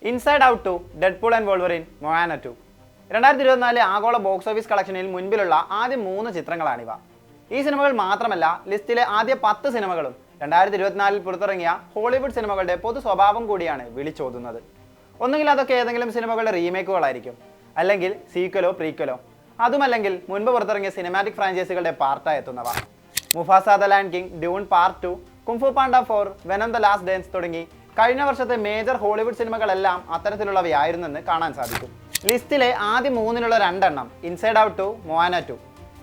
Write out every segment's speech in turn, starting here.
Inside Out 2, Deadpool and Wolverine, Moana 2. 2024 ആഗോള box office കളക്ഷനിൽ മുൻപിലുള്ള ആദ്യ 3 ചിത്രങ്ങളാണിവ. ഈ സിനിമകൾ മാത്രമല്ല, ലിസ്റ്റിലെ ആദ്യ 10 സിനിമകളും 2024 പുറത്തിറങ്ങിയ ഹോളിവുഡ് സിനിമകളുടെ പൊതു സ്വഭാവം കൂടിയാണ് വിളിച്ചോതുന്നത്. ഒന്നുകിൽ അതൊക്കെ ഏതെങ്കിലും സിനിമകളുടെ റീമേക്കുകളായിരിക്കും, അല്ലെങ്കിൽ സീക്വലോ പ്രീക്വലോ, അതുമല്ലെങ്കിൽ മുൻപ് പുറത്തിറങ്ങിയ സിനിമാറ്റിക് ഫ്രാഞ്ചൈസികളുടെ പാർട്ടായി എത്തുന്നവ. Mufasa the Lion King, Dune part 2, Kung Fu Panda 4, Venom the Last Dance തുടങ്ങി കഴിഞ്ഞ വർഷത്തെ മേജർ ഹോളിവുഡ് സിനിമകളെല്ലാം അത്തരത്തിലുള്ളവയായിരുന്നെന്ന് കാണാൻ സാധിക്കും. ലിസ്റ്റിലെ ആദ്യ 3-നുള്ള 2 എണ്ണം ഇൻസൈഡ് ഔട്ട് 2, മൊയാന 2,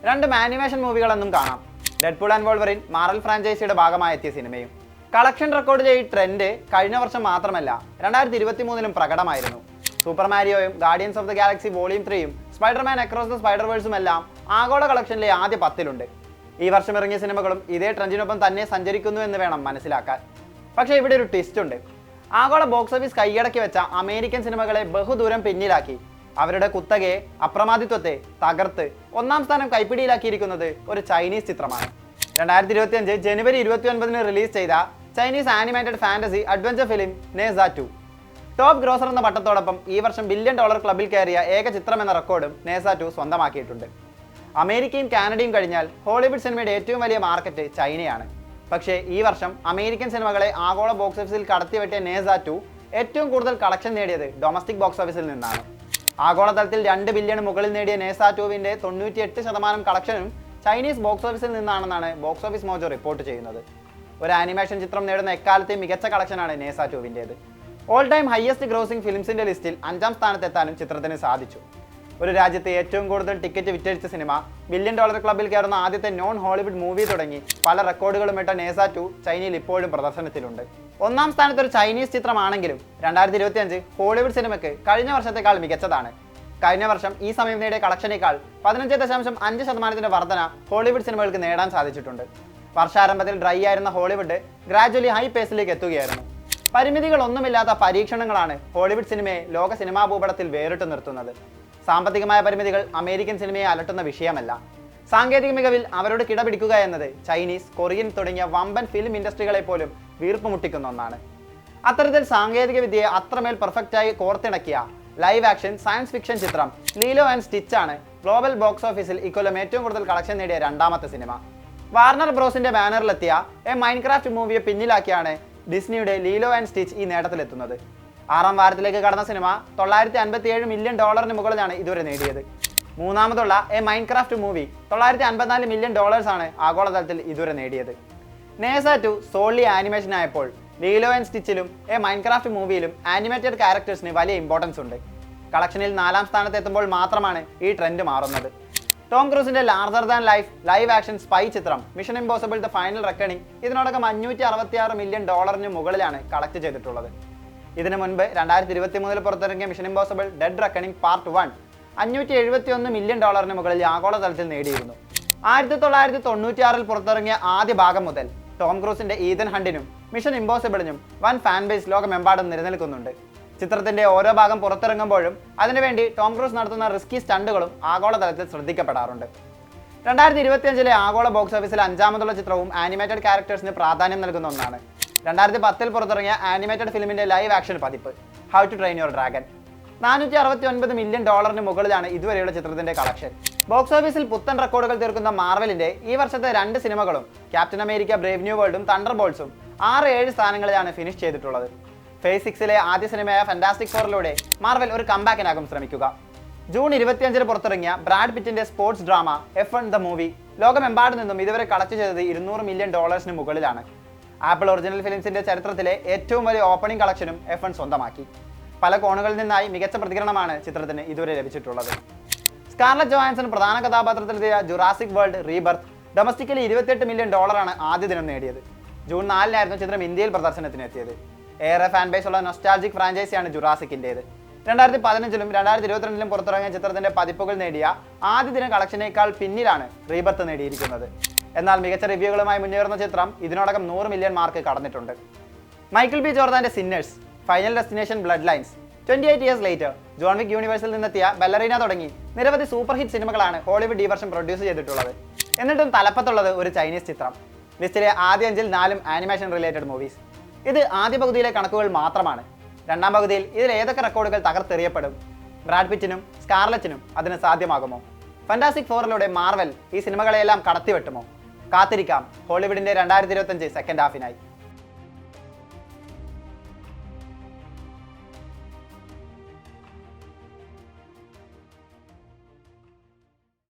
2 ആനിമേഷൻ മൂവികളെന്നും കാണാം. ഡെഡ്പൂൾ ആൻഡ് വോൾവറിൻ മാർവൽ ഫ്രാഞ്ചൈസിയുടെ ഭാഗമായി എത്തിയ സിനിമയും. കളക്ഷൻ റെക്കോർഡിലെ ഈ ട്രെൻഡ് കഴിഞ്ഞ വർഷം മാത്രമല്ല 2023-ലും പ്രകടമായിരുന്നു. സൂപ്പർ മാരിയോയും Guardians of the Galaxy volume 3യും സ്പൈഡർമാൻ അക്രോസ് ദ സ്പൈഡർ വേഴ്സും എല്ലാം ആഗോള കളക്ഷനിലെ ആദ്യ 10-ലുണ്ട്. ഈ വർഷം ഇറങ്ങിയ സിനിമകളും ഇതേ ട്രെൻഡിനൊപ്പം തന്നെ സഞ്ചരിക്കുന്നു എന്ന് വേണം മനസ്സിലാക്കാൻ. പക്ഷേ ഇവിടെ ഒരു ട്വിസ്റ്റ് ഉണ്ട്. ആഗോള ബോക്സ് ഓഫീസ് കൈയടക്കി വെച്ച അമേരിക്കൻ സിനിമകളെ ബഹുദൂരം പിന്നിലാക്കി അവരുടെ കുത്തകയെ, അപ്രമാദിത്വത്തെ തകർത്ത് 1-ാം സ്ഥാനം കൈപ്പിടിയിലാക്കിയിരിക്കുന്നത് ഒരു ചൈനീസ് ചിത്രമാണ്. 2025 ജനുവരി 29-ന് റിലീസ് ചെയ്ത Chinese animated fantasy adventure film Ne Zha 2 top grosser എന്ന പട്ടത്തോടൊപ്പം ഈ വർഷം $1 ബില്യൺ ക്ലബിൽ കയറിയ ഏക ചിത്രം എന്ന റെക്കോർഡും നേസ 2 സ്വന്തമാക്കിയിട്ടുണ്ട്. അമേരിക്കയും കാനഡയും കഴിഞ്ഞാൽ ഹോളിവുഡ് സിനിമയുടെ ഏറ്റവും വലിയ മാർക്കറ്റ് ചൈനയാണ്. പക്ഷേ ഈ വർഷം അമേരിക്കൻ സിനിമകളെ ആഗോള ബോക്സ് ഓഫീസിൽ കടത്തിവെട്ടിയ നേസ 2 ഏറ്റവും കൂടുതൽ കളക്ഷൻ നേടിയത് ഡൊമസ്റ്റിക് ബോക്സ് ഓഫീസിൽ നിന്നാണ്. ആഗോളതലത്തിൽ $2 ബില്യൺ മുകളിൽ നേടിയ നേസ 2-വിന്റെ 98% കളക്ഷനും ചൈനീസ് ബോക്സ് ഓഫീസിൽ നിന്നാണെന്നാണ് ബോക്സ് ഓഫീസ് മോജോ റിപ്പോർട്ട് ചെയ്യുന്നത്. ഒരു ആനിമേഷൻ ചിത്രം നേടുന്ന എക്കാലത്തെയും മികച്ച കളക്ഷനാണ് നേസ 2-വിൻ്റേത്. ഓൾ ടൈം ഹയസ്റ്റ് ഗ്രോസിംഗ് ഫിലിംസിന്റെ ലിസ്റ്റിൽ 5-ാം സ്ഥാനത്തെത്താനും ചിത്രത്തിന് സാധിച്ചു. ഒരു രാജ്യത്തെ ഏറ്റവും കൂടുതൽ ടിക്കറ്റ് വിറ്റഴിച്ച സിനിമ, $1 ബില്യൺ ക്ലബിൽ കയറുന്ന ആദ്യത്തെ നോൺ ഹോളിവുഡ് മൂവി തുടങ്ങി പല റെക്കോർഡുകളും ഇട്ട നേസ 2 ചൈനയിൽ ഇപ്പോഴും പ്രദർശനത്തിലുണ്ട്. 1-ാം സ്ഥാനത്ത് ഒരു ചൈനീസ് ചിത്രമാണെങ്കിലും 2025 ഹോളിവുഡ് സിനിമയ്ക്ക് കഴിഞ്ഞ വർഷത്തേക്കാൾ മികച്ചതാണ്. കഴിഞ്ഞ വർഷം ഈ സമയം നേടിയ കളക്ഷനേക്കാൾ 15.5% വർധന ഹോളിവുഡ് സിനിമകൾക്ക് നേടാൻ സാധിച്ചിട്ടുണ്ട്. വർഷാരംഭത്തിൽ ഡ്രൈ ആയിരുന്ന ഹോളിവുഡ് ഗ്രാജുവലി ഹൈ പേസിലേക്ക് എത്തുകയായിരുന്നു. പരിമിതികളൊന്നുമില്ലാത്ത പരീക്ഷണങ്ങളാണ് ഹോളിവുഡ് സിനിമയെ ലോക സിനിമാ ഭൂപടത്തിൽ വേറിട്ട് നിർത്തുന്നത്. സാമ്പത്തികമായ പരിമിതികൾ അമേരിക്കൻ സിനിമയെ അലട്ടുന്ന വിഷയമല്ല. സാങ്കേതിക മികവിൽ അവരോട് കിടപിടിക്കുക എന്നത് ചൈനീസ്, കൊറിയൻ തുടങ്ങിയ വമ്പൻ ഫിലിം ഇൻഡസ്ട്രികളെ പോലും വീർപ്പുമുട്ടിക്കുന്ന ഒന്നാണ്. അത്തരത്തിൽ സാങ്കേതിക വിദ്യയെ അത്രമേൽ പെർഫെക്റ്റായി കോർത്തിണക്കിയ ലൈവ് ആക്ഷൻ സയൻസ് ഫിക്ഷൻ ചിത്രം ലീലോ ആൻഡ് സ്റ്റിച്ച് ആണ് ഗ്ലോബൽ ബോക്സ് ഓഫീസിൽ ഇക്കൊല്ലം ഏറ്റവും കൂടുതൽ കളക്ഷൻ നേടിയ 2-ാമത്തെ സിനിമ. വാർണർ ബ്രോസിന്റെ ബാനറിലെത്തിയ എ മൈൻക്രാഫ്റ്റ് മൂവിയെ പിന്നിലാക്കിയാണ് ഡിസ്നിയുടെ ലീലോ ആൻഡ് സ്റ്റിച്ച് ഈ നേട്ടത്തിലെത്തുന്നത്. 6-ാം വാരത്തിലേക്ക് കടന്ന സിനിമ $957 മില്യൺ മുകളിലാണ് ഇതുവരെ നേടിയത്. 3-ാമതുള്ള എ മൈൻക്രാഫ്റ്റ് മൂവി $954 മില്യൺ ആണ് ആഗോളതലത്തിൽ ഇതുവരെ നേടിയത്. നേസ 2 സോളി ആനിമേഷൻ ആയപ്പോൾ ലീലോ ആൻഡ് സ്റ്റിച്ചിലും എ മൈൻക്രാഫ്റ്റ് മൂവിയിലും ആനിമേറ്റഡ് ക്യാരക്ടേഴ്സിന് വലിയ ഇമ്പോർട്ടൻസ് ഉണ്ട്. കളക്ഷനിൽ 4-ാം സ്ഥാനത്ത് എത്തുമ്പോൾ മാത്രമാണ് ഈ ട്രെൻഡ് മാറുന്നത്. ടോം ക്രൂസിന്റെ larger than life live action spy ചിത്രം Mission Impossible the Final Reckoning ഇതിനോടകം $566 മില്യൺ മുകളിലാണ് കളക്ട് ചെയ്തിട്ടുള്ളത്. ഇതിനു മുൻപ് 2023-ൽ പുറത്തിറങ്ങിയ mission impossible dead reckoning part 1 $571 million മുകളിൽ ആഗോളതലത്തിൽ നേടിയിരുന്നു. 1996-ൽ പുറത്തിറങ്ങിയ ആദ്യ ഭാഗം മുതൽ ടോം ക്രൂസിന്റെ ഈതൻ ഹണ്ടിനും മിഷൻ ഇംപോസിബിളിനും വൻ ഫാൻ ബേസ് ലോകമെമ്പാടും നിലനിൽക്കുന്നുണ്ട്. ചിത്രത്തിന്റെ ഓരോ ഭാഗം പുറത്തിറങ്ങുമ്പോഴും അതിനുവേണ്ടി ടോം ക്രൂസ് നടത്തുന്ന റിസ്കി സ്റ്റണ്ടുകളും ആഗോളതലത്തിൽ ശ്രദ്ധിക്കപ്പെടാറുണ്ട്. 2025-ലെ ആഗോള ബോക്സ് ഓഫീസിൽ 5-ാമതുള്ള ചിത്രവും ആനിമേറ്റഡ് ക്യാരക്ടേഴ്സിന് പ്രാധാന്യം നൽകുന്ന ഒന്നാണ്. 2010-ൽ പുറത്തിറങ്ങിയ ആനിമേറ്റഡ് ഫിലിമിന്റെ ലൈവ് ആക്ഷൻ പതിപ്പ് how to train your dragon $469 million മുകളിലാണ് ഇതുവരെയുള്ള ചിത്രത്തിന്റെ കളക്ഷൻ. ബോക്സ് ഓഫീസിൽ പുത്തൻ റെക്കോർഡുകൾ തീർക്കുന്ന മാർവലിന്റെ ഈ വർഷത്തെ 2 സിനിമകളും ക്യാപ്റ്റൻ അമേരിക്ക ബ്രേവ് ന്യൂ വേൾഡും തണ്ടർ ബോൾട്സും 6-7 സ്ഥാനങ്ങളിലാണ് ഫിനിഷ് ചെയ്തിട്ടുള്ളത്. ഫേസ് 6-ലെ ആദ്യ സിനിമയായ ഫാന്റാസ്റ്റിക് ഫോറിലൂടെ മാർവൽ ഒരു കംബാക്കിനാകും ശ്രമിക്കുക. ജൂൺ 25-ന് പുറത്തിറങ്ങിയ ബ്രാഡ് പിറ്റിന്റെ sports drama F1 the movie ലോകമെമ്പാടും നിന്നും ഇതുവരെ കളക്ട് ചെയ്തത് $200 മില്യൺ മുകളിലാണ്. ആപ്പിൾ ഒറിജിനൽ ഫിലിംസിന്റെ ചരിത്രത്തിലെ ഏറ്റവും വലിയ ഓപ്പണിംഗ് കളക്ഷനും F1 സ്വന്തമാക്കി. പല കോണുകളിൽ നിന്നായി മികച്ച പ്രതികരണമാണ് ചിത്രത്തിന് ഇതുവരെ ലഭിച്ചിട്ടുള്ളത്. സ്കാർലറ്റ് ജോഹാൻസൺ പ്രധാന കഥാപാത്രത്തിലെത്തിയ Jurassic World Rebirth domestically $28 million ആദ്യ ദിനം നേടിയത്. ജൂൺ 4-നായിരുന്നു ചിത്രം ഇന്ത്യയിൽ പ്രദർശനത്തിനെത്തിയത്. ഏറെ ഫാൻ ബേസ് ഉള്ള നൊസ്റ്റാൾജിക് ഫ്രാഞ്ചൈസിയാണ് ജുറാസിക്കിൻ്റേത്. 2015-ലും 2022-ലും പുറത്തിറങ്ങിയ ചിത്രത്തിന്റെ പതിപ്പുകൾ നേടിയ ആദ്യ ദിന കളക്ഷനേക്കാൾ പിന്നിലാണ് റീബർത്ത് നേടിയിരിക്കുന്നത്. എന്നാൽ മികച്ച റിവ്യൂകളുമായി മുന്നേറുന്ന ചിത്രം ഇതിനോടകം 100 മില്യൺ മാർക്ക് കടന്നിട്ടുണ്ട്. മൈക്കിൾ ബി ജോർദാന്റെ Sinners, Final Destination Bloodlines, 28 years later, John Wick യൂണിവേഴ്സിൽ നിന്നെത്തിയ ബെല്ലറീന തുടങ്ങി നിരവധി സൂപ്പർ ഹിറ്റ് സിനിമകളാണ് ഹോളിവുഡ് ഈ വർഷം പ്രൊഡ്യൂസ് ചെയ്തിട്ടുള്ളത്. എന്നിട്ടും തലപ്പത്തുള്ളത് ഒരു ചൈനീസ് ചിത്രം. ലിസ്റ്റിലെ ആദ്യ 5-ൽ 4-ഉം ആനിമേഷൻ റിലേറ്റഡ് മൂവീസ്. ഇത് ആദ്യ പകുതിയിലെ കണക്കുകൾ മാത്രമാണ്. രണ്ടാം പകുതിയിൽ ഇതിൽ ഏതൊക്കെ റെക്കോർഡുകൾ തകർത്തെറിയപ്പെടും? ബ്രാഡ് പിറ്റിനും സ്കാർലറ്റിനും അതിന് സാധ്യമാകുമോ? ഫാന്റാസ്റ്റിക് ഫോറിലൂടെ മാർവൽ ഈ സിനിമകളെയെല്ലാം കടത്തിവെട്ടുമോ? കാത്തിരിക്കാം ഹോളിവുഡിന്റെ 2025 സെക്കൻഡ് ഹാഫിനായി.